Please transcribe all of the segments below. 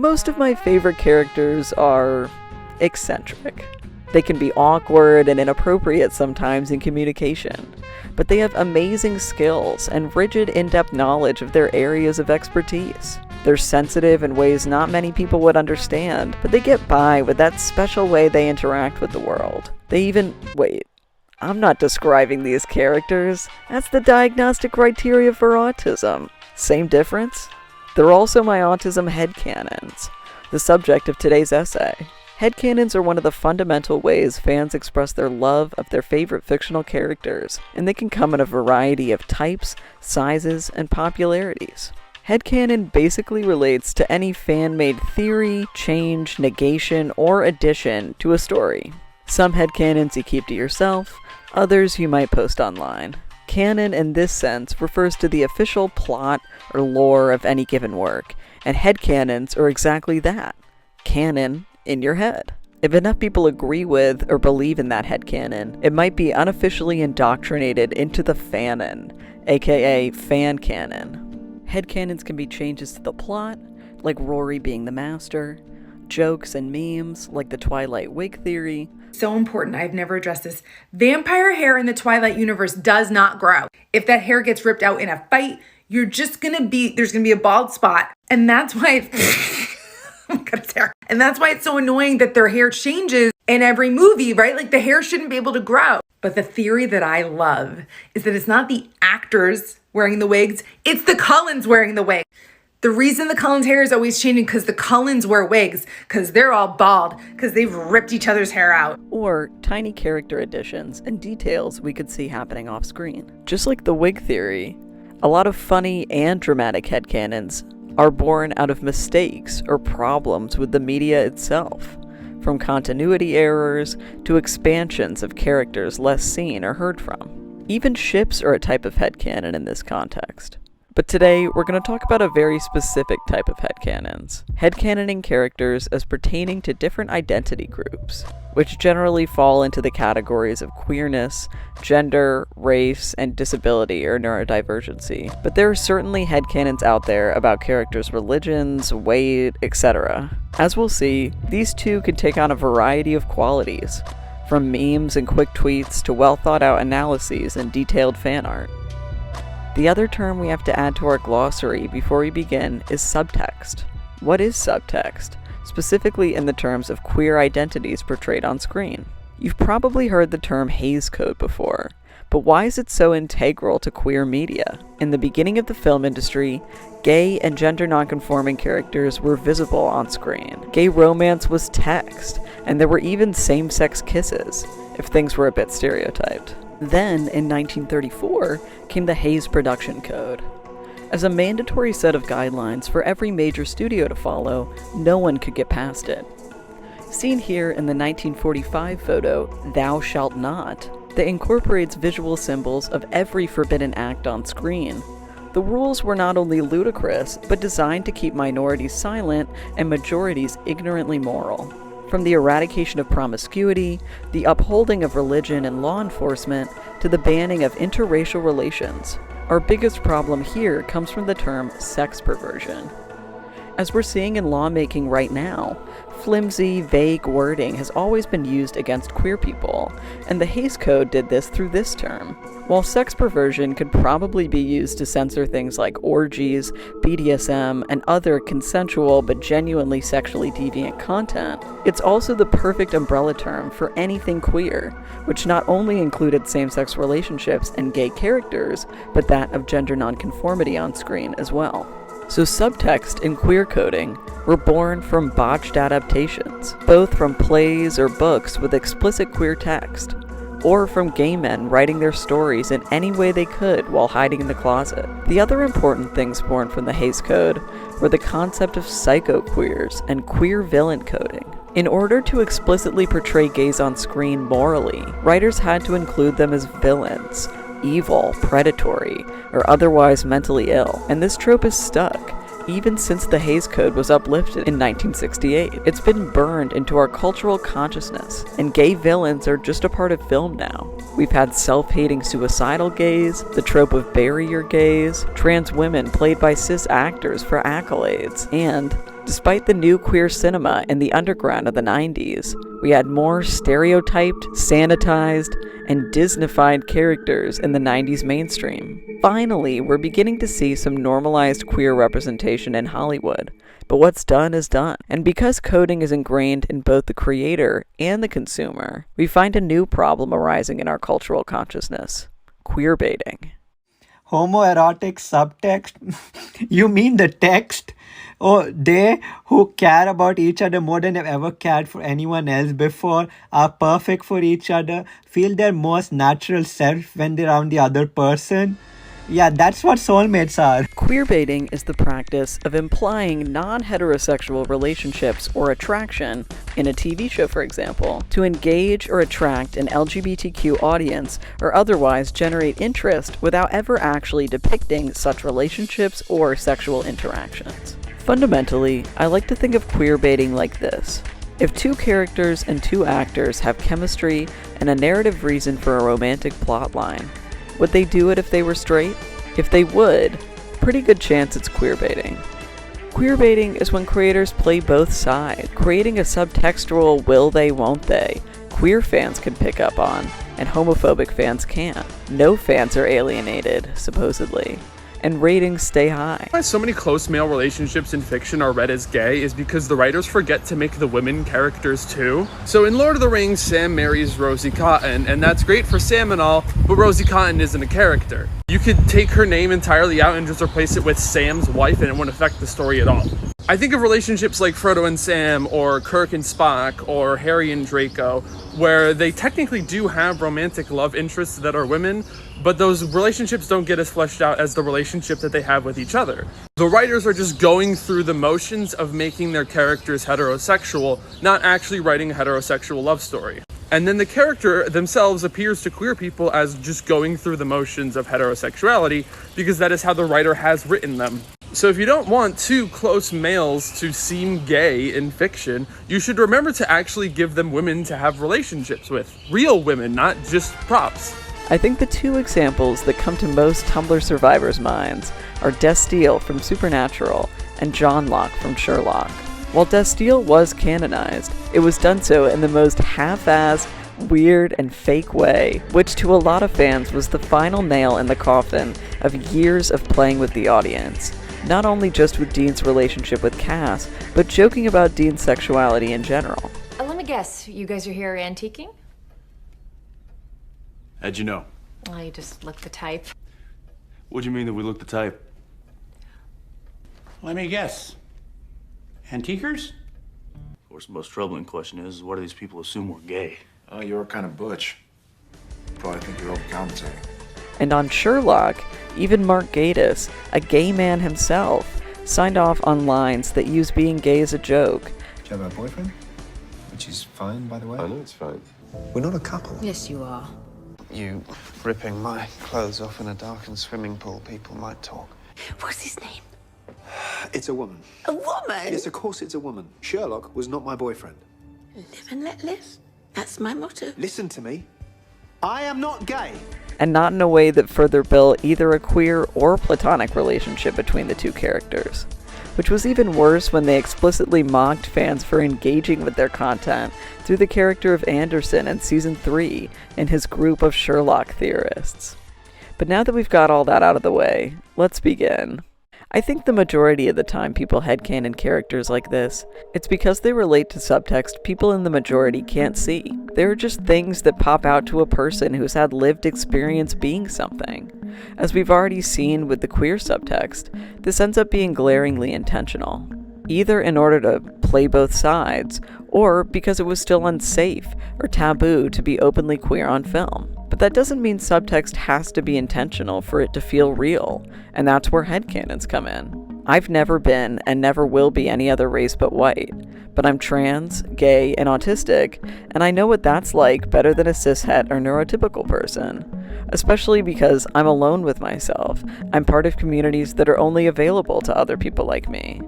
Most of my favorite characters are eccentric. They can be awkward and inappropriate sometimes in communication, but they have amazing skills and rigid, in-depth knowledge of their areas of expertise. They're sensitive in ways not many people would understand, but they get by with that special way they interact with the world. Wait, I'm not describing these characters. That's the diagnostic criteria for autism. Same difference? They're also my autism headcanons, the subject of today's essay. Headcanons are one of the fundamental ways fans express their love of their favorite fictional characters, and they can come in a variety of types, sizes, and popularities. Headcanon basically relates to any fan-made theory, change, negation, or addition to a story. Some headcanons you keep to yourself, others you might post online. Canon in this sense refers to the official plot or lore of any given work, and headcanons are exactly that. Canon in your head. If enough people agree with or believe in that headcanon, it might be unofficially indoctrinated into the fanon, aka fan canon. Headcanons can be changes to the plot, like Rory being the master, jokes and memes, like the Twilight wig theory. So important, I've never addressed this. Vampire hair in the Twilight universe does not grow. If that hair gets ripped out in a fight, there's gonna be a bald spot. And that's why oh my God, it's hair. And that's why it's so annoying that their hair changes in every movie, right? Like the hair shouldn't be able to grow. But the theory that I love is that it's not the actors wearing the wigs, it's the Cullens wearing the wig. The reason the Cullens hair is always changing because the Cullens wear wigs, because they're all bald, because they've ripped each other's hair out. Or tiny character additions and details we could see happening off screen. Just like the wig theory, a lot of funny and dramatic headcanons are born out of mistakes or problems with the media itself, from continuity errors to expansions of characters less seen or heard from. Even ships are a type of headcanon in this context. But today, we're going to talk about a very specific type of headcanons, headcanoning characters as pertaining to different identity groups, which generally fall into the categories of queerness, gender, race, and disability or neurodivergency. But there are certainly headcanons out there about characters' religions, weight, etc. As we'll see, these two can take on a variety of qualities, from memes and quick tweets to well-thought-out analyses and detailed fan art. The other term we have to add to our glossary before we begin is subtext. What is subtext, specifically in the terms of queer identities portrayed on screen? You've probably heard the term Hays Code before, but why is it so integral to queer media? In the beginning of the film industry, gay and gender nonconforming characters were visible on screen. Gay romance was text, and there were even same-sex kisses, if things were a bit stereotyped. Then, in 1934, came the Hays Production Code. As a mandatory set of guidelines for every major studio to follow, no one could get past it. Seen here in the 1945 photo, Thou Shalt Not, that incorporates visual symbols of every forbidden act on screen. The rules were not only ludicrous, but designed to keep minorities silent and majorities ignorantly moral. From the eradication of promiscuity, the upholding of religion and law enforcement, to the banning of interracial relations, our biggest problem here comes from the term sex perversion. As we're seeing in lawmaking right now, flimsy, vague wording has always been used against queer people, and the Hays Code did this through this term. While sex perversion could probably be used to censor things like orgies, BDSM, and other consensual but genuinely sexually deviant content, it's also the perfect umbrella term for anything queer, which not only included same-sex relationships and gay characters, but that of gender nonconformity on screen as well. So subtext and queer coding were born from botched adaptations, both from plays or books with explicit queer text, or from gay men writing their stories in any way they could while hiding in the closet. The other important things born from the Hays Code were the concept of psychoqueers and queer villain coding. In order to explicitly portray gays on screen morally, writers had to include them as villains, evil, predatory, or otherwise mentally ill, and this trope is stuck, even since the Hays Code was uplifted in 1968. It's been burned into our cultural consciousness, and gay villains are just a part of film now. We've had self-hating suicidal gays, the trope of barrier gays, trans women played by cis actors for accolades, and Despite the new queer cinema in the underground of the 90s, we had more stereotyped, sanitized, and Disneyfied characters in the 90s mainstream. Finally, we're beginning to see some normalized queer representation in Hollywood. But what's done is done. And because coding is ingrained in both the creator and the consumer, we find a new problem arising in our cultural consciousness: queerbaiting. Homoerotic subtext? You mean the text? Oh, they who care about each other more than they've ever cared for anyone else before, are perfect for each other, feel their most natural self when they're around the other person? Yeah, that's what soulmates are. Queerbaiting is the practice of implying non-heterosexual relationships or attraction in a TV show, for example, to engage or attract an LGBTQ audience or otherwise generate interest without ever actually depicting such relationships or sexual interactions. Fundamentally, I like to think of queerbaiting like this. If two characters and two actors have chemistry and a narrative reason for a romantic plotline, would they do it if they were straight? If they would, pretty good chance it's queerbaiting. Queerbaiting is when creators play both sides, creating a subtextual will they, won't they queer fans can pick up on, and homophobic fans can't. No fans are alienated, supposedly, and ratings stay high. Why so many close male relationships in fiction are read as gay is because the writers forget to make the women characters too. So in Lord of the Rings, Sam marries Rosie Cotton, and that's great for Sam and all, but Rosie Cotton isn't a character. You could take her name entirely out and just replace it with Sam's wife and it wouldn't affect the story at all. I think of relationships like Frodo and Sam, or Kirk and Spock, or Harry and Draco, where they technically do have romantic love interests that are women, but those relationships don't get as fleshed out as the relationship that they have with each other. The writers are just going through the motions of making their characters heterosexual, not actually writing a heterosexual love story. And then the character themselves appears to queer people as just going through the motions of heterosexuality, because that is how the writer has written them. So if you don't want two close males to seem gay in fiction, you should remember to actually give them women to have relationships with. Real women, not just props. I think the two examples that come to most Tumblr survivors' minds are Destiel from Supernatural and John Locke from Sherlock. While Destiel was canonized, it was done so in the most half-assed, weird, and fake way, which to a lot of fans was the final nail in the coffin of years of playing with the audience. Not only just with Dean's relationship with Cass, but joking about Dean's sexuality in general. Let me guess, you guys are here antiquing? How'd you know? Well, you just look the type. What do you mean that we look the type? Let me guess. Antiquers? Of course, the most troubling question is, why do these people assume we're gay? Oh, you're kind of butch. Probably think you're overcompensating. And on Sherlock, even Mark Gatiss, a gay man himself, signed off on lines that use being gay as a joke. Do you have a boyfriend? Which is fine, by the way. I know it's fine. We're not a couple. Yes, you are. You ripping my clothes off in a darkened swimming pool, people might talk. What's his name? It's a woman. A woman? Yes, of course it's a woman. Sherlock was not my boyfriend. Live and let live. That's my motto. Listen to me. I am not gay. And not in a way that further built either a queer or platonic relationship between the two characters. Which was even worse when they explicitly mocked fans for engaging with their content through the character of Anderson in Season 3 and his group of Sherlock theorists. But now that we've got all that out of the way, let's begin. I think the majority of the time people headcanon characters like this, it's because they relate to subtext people in the majority can't see. They're just things that pop out to a person who's had lived experience being something. As we've already seen with the queer subtext, this ends up being glaringly intentional. Either in order to play both sides, or because it was still unsafe or taboo to be openly queer on film. But that doesn't mean subtext has to be intentional for it to feel real, and that's where headcanons come in. I've never been and never will be any other race but white, but I'm trans, gay, and autistic, and I know what that's like better than a cishet or neurotypical person. Especially because I'm alone with myself. I'm part of communities that are only available to other people like me.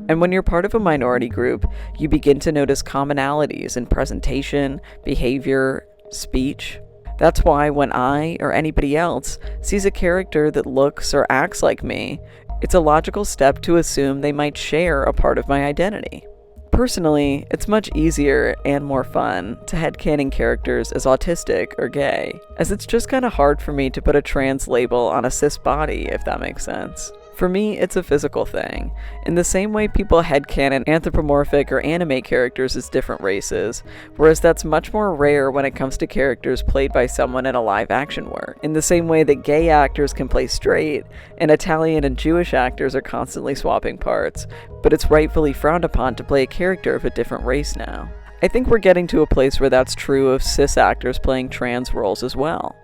And when you're part of a minority group, you begin to notice commonalities in presentation, behavior, speech. That's why when I, or anybody else, sees a character that looks or acts like me, It's a logical step to assume they might share a part of my identity. Personally, it's much easier and more fun to headcanon characters as autistic or gay, as it's just kind of hard for me to put a trans label on a cis body, if that makes sense. For me, it's a physical thing, in the same way people headcanon anthropomorphic or anime characters as different races, whereas that's much more rare when it comes to characters played by someone in a live-action work. In the same way that gay actors can play straight, and Italian and Jewish actors are constantly swapping parts, but it's rightfully frowned upon to play a character of a different race now. I think we're getting to a place where that's true of cis actors playing trans roles as well.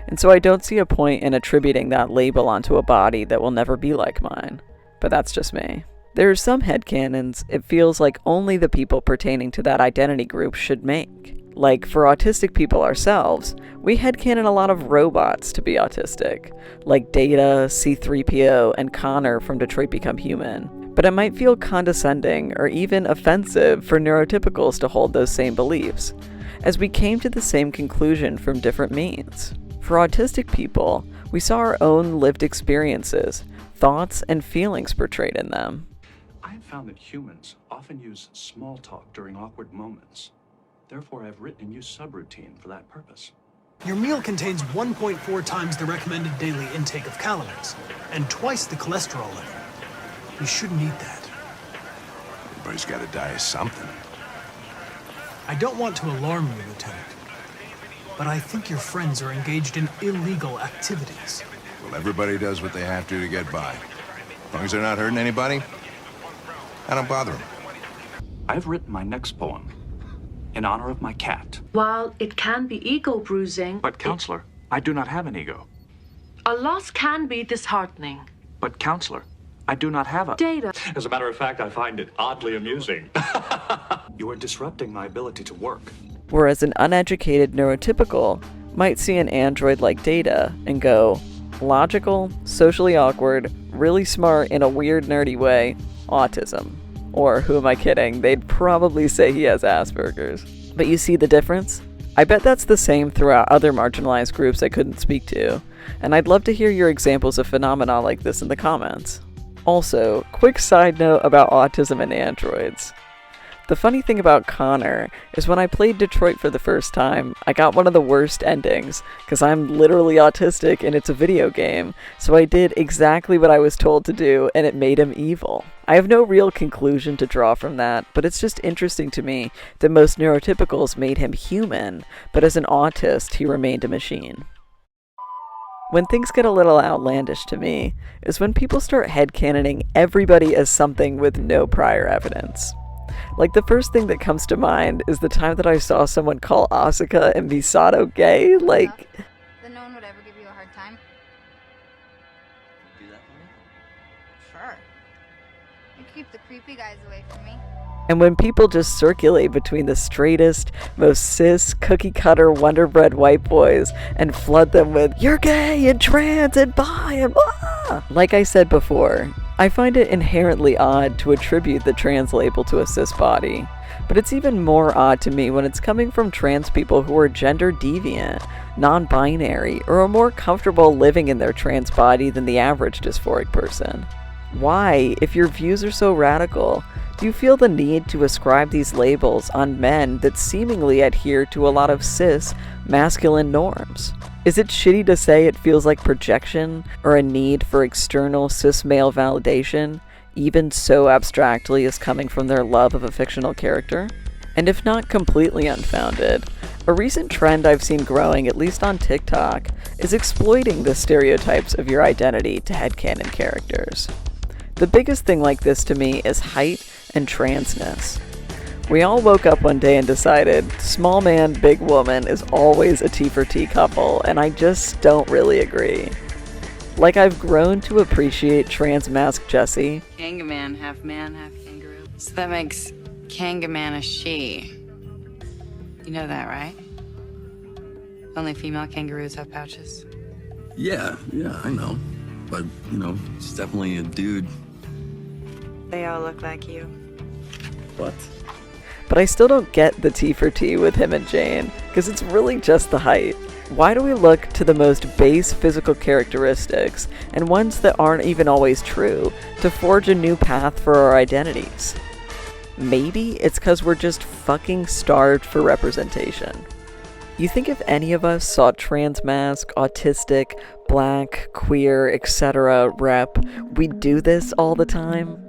And so I don't see a point in attributing that label onto a body that will never be like mine. But that's just me. There are some headcanons it feels like only the people pertaining to that identity group should make. Like, for autistic people ourselves, we headcanon a lot of robots to be autistic, like Data, C-3PO, and Connor from Detroit Become Human. But it might feel condescending or even offensive for neurotypicals to hold those same beliefs, as we came to the same conclusion from different means. For autistic people, we saw our own lived experiences, thoughts, and feelings portrayed in them. I have found that humans often use small talk during awkward moments. Therefore, I've written a new subroutine for that purpose. Your meal contains 1.4 times the recommended daily intake of calories and twice the cholesterol level. You shouldn't eat that. Everybody's got to die of something. I don't want to alarm you, Lieutenant, but I think your friends are engaged in illegal activities. Well, everybody does what they have to get by. As long as they're not hurting anybody, I don't bother them. I've written my next poem in honor of my cat. While it can be ego-bruising... But, Counselor, I do not have an ego. A loss can be disheartening. But, Counselor, I do not have a... Data. As a matter of fact, I find it oddly amusing. You are disrupting my ability to work. Whereas an uneducated neurotypical might see an android like Data and go, logical, socially awkward, really smart in a weird nerdy way, autism. Or, who am I kidding, they'd probably say he has Asperger's. But you see the difference? I bet that's the same throughout other marginalized groups I couldn't speak to, and I'd love to hear your examples of phenomena like this in the comments. Also, quick side note about autism and androids. The funny thing about Connor is when I played Detroit for the first time, I got one of the worst endings, because I'm literally autistic and it's a video game, so I did exactly what I was told to do and it made him evil. I have no real conclusion to draw from that, but it's just interesting to me that most neurotypicals made him human, but as an autist he remained a machine. When things get a little outlandish to me is when people start headcanoning everybody as something with no prior evidence. Like, the first thing that comes to mind is the time that I saw someone call Asuka and Misato gay, like... Then no one would ever give you a hard time? Do that for me? Sure. You keep the creepy guys away from me. And when people just circulate between the straightest, most cis, cookie-cutter, Wonder Bread white boys and flood them with, you're gay and trans and bi and blah! Like I said before, I find it inherently odd to attribute the trans label to a cis body, but it's even more odd to me when it's coming from trans people who are gender deviant, non-binary, or are more comfortable living in their trans body than the average dysphoric person. Why, if your views are so radical, do you feel the need to ascribe these labels on men that seemingly adhere to a lot of cis, masculine norms? Is it shitty to say it feels like projection or a need for external cis male validation, even so abstractly as coming from their love of a fictional character? And if not completely unfounded, a recent trend I've seen growing, at least on TikTok, is exploiting the stereotypes of your identity to headcanon characters. The biggest thing like this to me is height and transness. We all woke up one day and decided small man, big woman is always a T for T couple, and I just don't really agree. Like, I've grown to appreciate trans mask Jessie. Kangaman, half kangaroo. So that makes Kangaman a she. You know that, right? Only female kangaroos have pouches. Yeah, I know. But, it's definitely a dude. They all look like you. What? But I still don't get the T for T with him and Jane, because it's really just the height. Why do we look to the most base physical characteristics, and ones that aren't even always true, to forge a new path for our identities? Maybe it's because we're just fucking starved for representation. You think if any of us saw trans mask, autistic, black, queer, etc. rep, we'd do this all the time?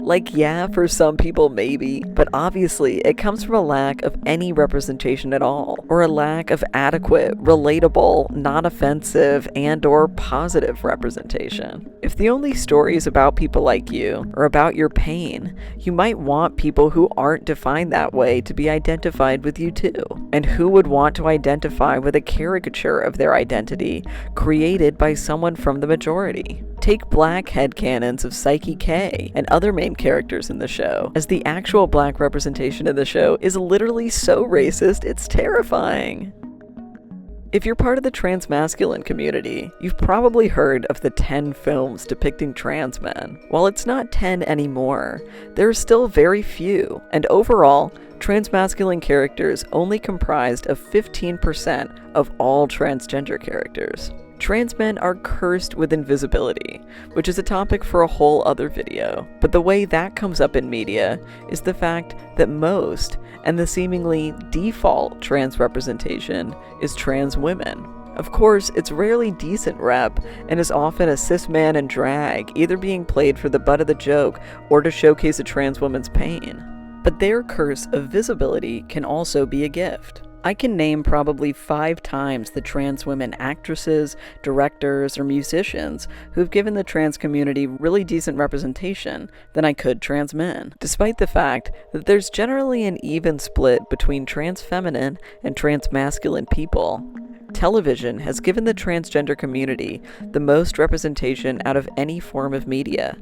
Like, yeah, for some people maybe, but obviously it comes from a lack of any representation at all, or a lack of adequate, relatable, non-offensive, and/or positive representation. If the only stories about people like you are about your pain, you might want people who aren't defined that way to be identified with you too. And who would want to identify with a caricature of their identity created by someone from the majority? Take black headcanons of Psyche K and other main characters in the show, as the actual black representation in the show is literally so racist, it's terrifying. If you're part of the transmasculine community, you've probably heard of the 10 films depicting trans men. While it's not 10 anymore, there are still very few, and overall, transmasculine characters only comprised of 15% of all transgender characters. Trans men are cursed with invisibility, which is a topic for a whole other video. But the way that comes up in media is the fact that most, and the seemingly default trans representation, is trans women. Of course, it's rarely decent rep, and is often a cis man in drag, either being played for the butt of the joke or to showcase a trans woman's pain. But their curse of visibility can also be a gift. I can name probably 5 times the trans women actresses, directors, or musicians who've given the trans community really decent representation than I could trans men, despite the fact that there's generally an even split between trans feminine and trans masculine people. Television has given the transgender community the most representation out of any form of media.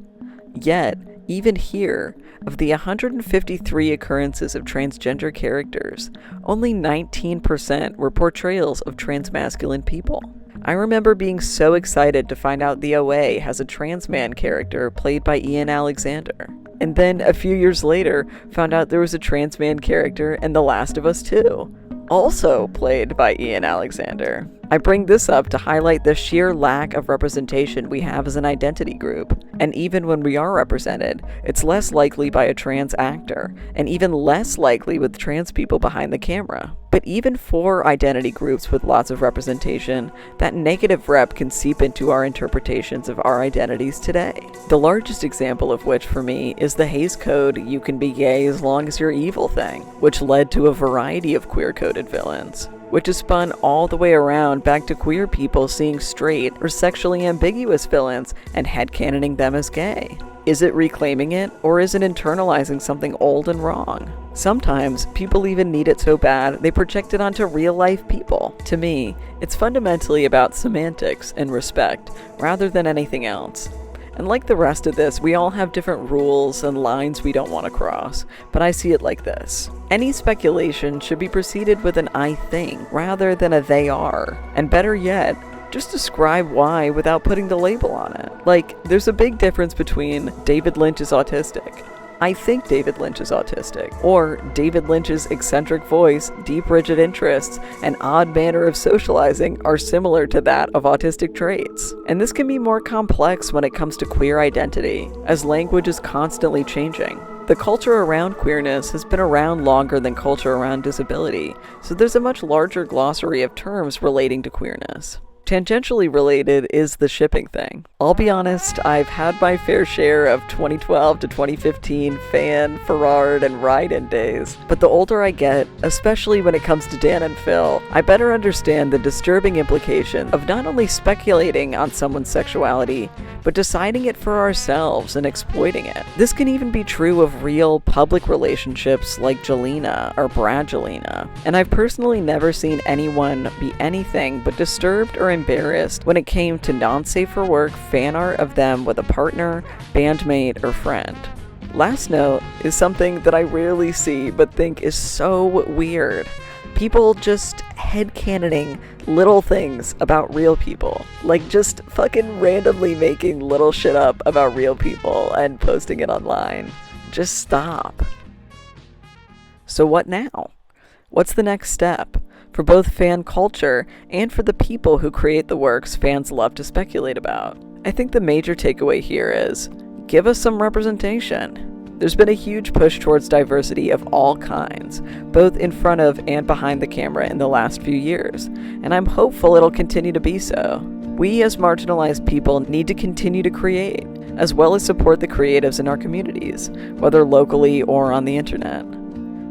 Yet, even here, of the 153 occurrences of transgender characters, only 19% were portrayals of transmasculine people. I remember being so excited to find out the OA has a trans man character played by Ian Alexander. And then a few years later, found out there was a trans man character in The Last of Us 2, also played by Ian Alexander. I bring this up to highlight the sheer lack of representation we have as an identity group. And even when we are represented, it's less likely by a trans actor, and even less likely with trans people behind the camera. But even for identity groups with lots of representation, that negative rep can seep into our interpretations of our identities today. The largest example of which for me is the Hays Code "you can be gay as long as you're evil" thing, which led to a variety of queer-coded villains, which is spun all the way around back to queer people seeing straight or sexually ambiguous villains and headcanoning them as gay. Is it reclaiming it, or is it internalizing something old and wrong? Sometimes people even need it so bad they project it onto real-life people. To me, it's fundamentally about semantics and respect, rather than anything else. And like the rest of this, we all have different rules and lines we don't want to cross, but I see it like this. Any speculation should be preceded with an "I think" rather than a "they are." And better yet, just describe why without putting the label on it. Like, there's a big difference between David Lynch is autistic, I think David Lynch is autistic, or David Lynch's eccentric voice, deep rigid interests, and odd manner of socializing are similar to that of autistic traits. And this can be more complex when it comes to queer identity, as language is constantly changing. The culture around queerness has been around longer than culture around disability, so there's a much larger glossary of terms relating to queerness. Tangentially related is the shipping thing. I'll be honest, I've had my fair share of 2012 to 2015 fan, Farrard, and ride-in days, but the older I get, especially when it comes to Dan and Phil, I better understand the disturbing implication of not only speculating on someone's sexuality, but deciding it for ourselves and exploiting it. This can even be true of real public relationships like Jelena or Bradgelina, and I've personally never seen anyone be anything but disturbed or embarrassed when it came to non-safe for work fan art of them with a partner, bandmate, or friend. Last note is something that I rarely see but think is so weird. People just headcanoning little things about real people. Like just fucking randomly making little shit up about real people and posting it online. Just stop. So what now? What's the next step? for both fan culture and for the people who create the works fans love to speculate about. I think the major takeaway here is, give us some representation. There's been a huge push towards diversity of all kinds, both in front of and behind the camera in the last few years, and I'm hopeful it'll continue to be so. We as marginalized people need to continue to create, as well as support the creatives in our communities, whether locally or on the internet.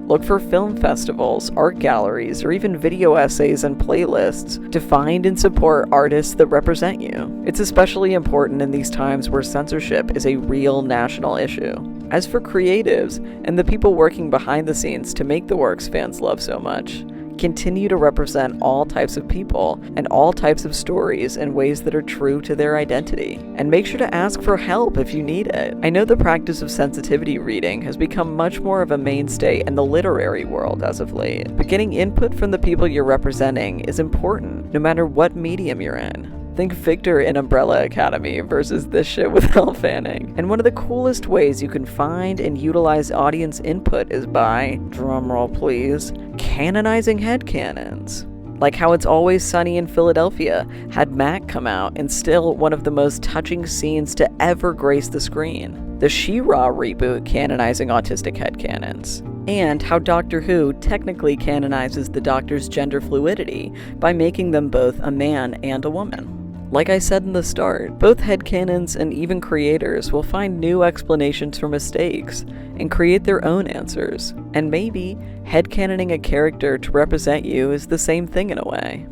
Look for film festivals, art galleries, or even video essays and playlists to find and support artists that represent you. It's especially important in these times where censorship is a real national issue. As for creatives and the people working behind the scenes to make the works fans love so much, continue to represent all types of people and all types of stories in ways that are true to their identity. And make sure to ask for help if you need it. I know the practice of sensitivity reading has become much more of a mainstay in the literary world as of late, but getting input from the people you're representing is important, no matter what medium you're in. Think Victor in Umbrella Academy versus this shit with Elle Fanning. And one of the coolest ways you can find and utilize audience input is by, drumroll please, canonizing headcanons. Like how It's Always Sunny in Philadelphia had Mac come out and still one of the most touching scenes to ever grace the screen. The She-Ra reboot canonizing autistic headcanons. And how Doctor Who technically canonizes the Doctor's gender fluidity by making them both a man and a woman. Like I said in the start, both headcanons and even creators will find new explanations for mistakes and create their own answers. And maybe headcanoning a character to represent you is the same thing in a way.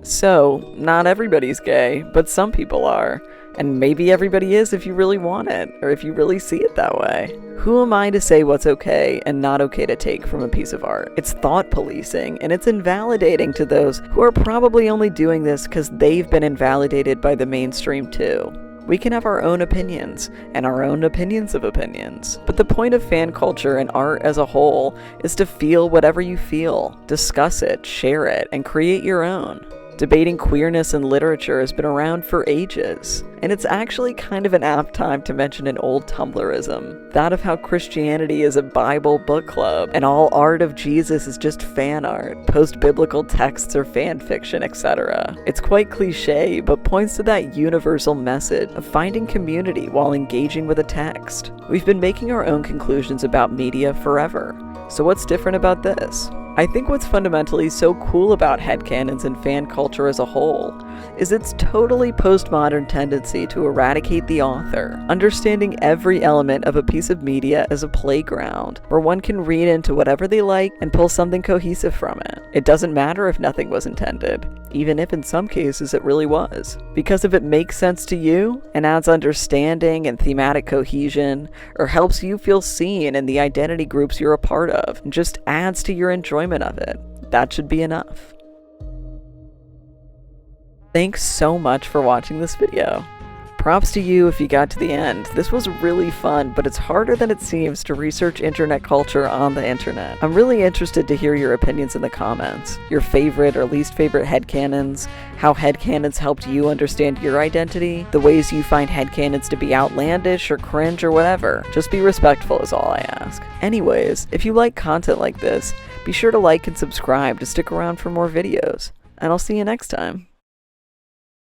So, not everybody's gay, but some people are. And maybe everybody is if you really want it, or if you really see it that way. Who am I to say what's okay and not okay to take from a piece of art? It's thought policing, and it's invalidating to those who are probably only doing this because they've been invalidated by the mainstream too. We can have our own opinions, and our own opinions of opinions. But the point of fan culture and art as a whole is to feel whatever you feel, discuss it, share it, and create your own. Debating queerness in literature has been around for ages, and it's actually kind of an apt time to mention an old Tumblrism, that of how Christianity is a Bible book club, and all art of Jesus is just fan art, post-biblical texts or fan fiction, etc. It's quite cliche, but points to that universal message of finding community while engaging with a text. We've been making our own conclusions about media forever, so what's different about this? I think what's fundamentally so cool about headcanons and fan culture as a whole is its totally postmodern tendency to eradicate the author, understanding every element of a piece of media as a playground where one can read into whatever they like and pull something cohesive from it. It doesn't matter if nothing was intended, even if in some cases it really was. Because if it makes sense to you and adds understanding and thematic cohesion, or helps you feel seen in the identity groups you're a part of, and just adds to your enjoyment of it, that should be enough. Thanks so much for watching this video. Props to you if you got to the end. This was really fun, but it's harder than it seems to research internet culture on the internet. I'm really interested to hear your opinions in the comments. Your favorite or least favorite headcanons, how headcanons helped you understand your identity, the ways you find headcanons to be outlandish or cringe or whatever. Just be respectful is all I ask. Anyways, if you like content like this, be sure to like and subscribe to stick around for more videos. And I'll see you next time.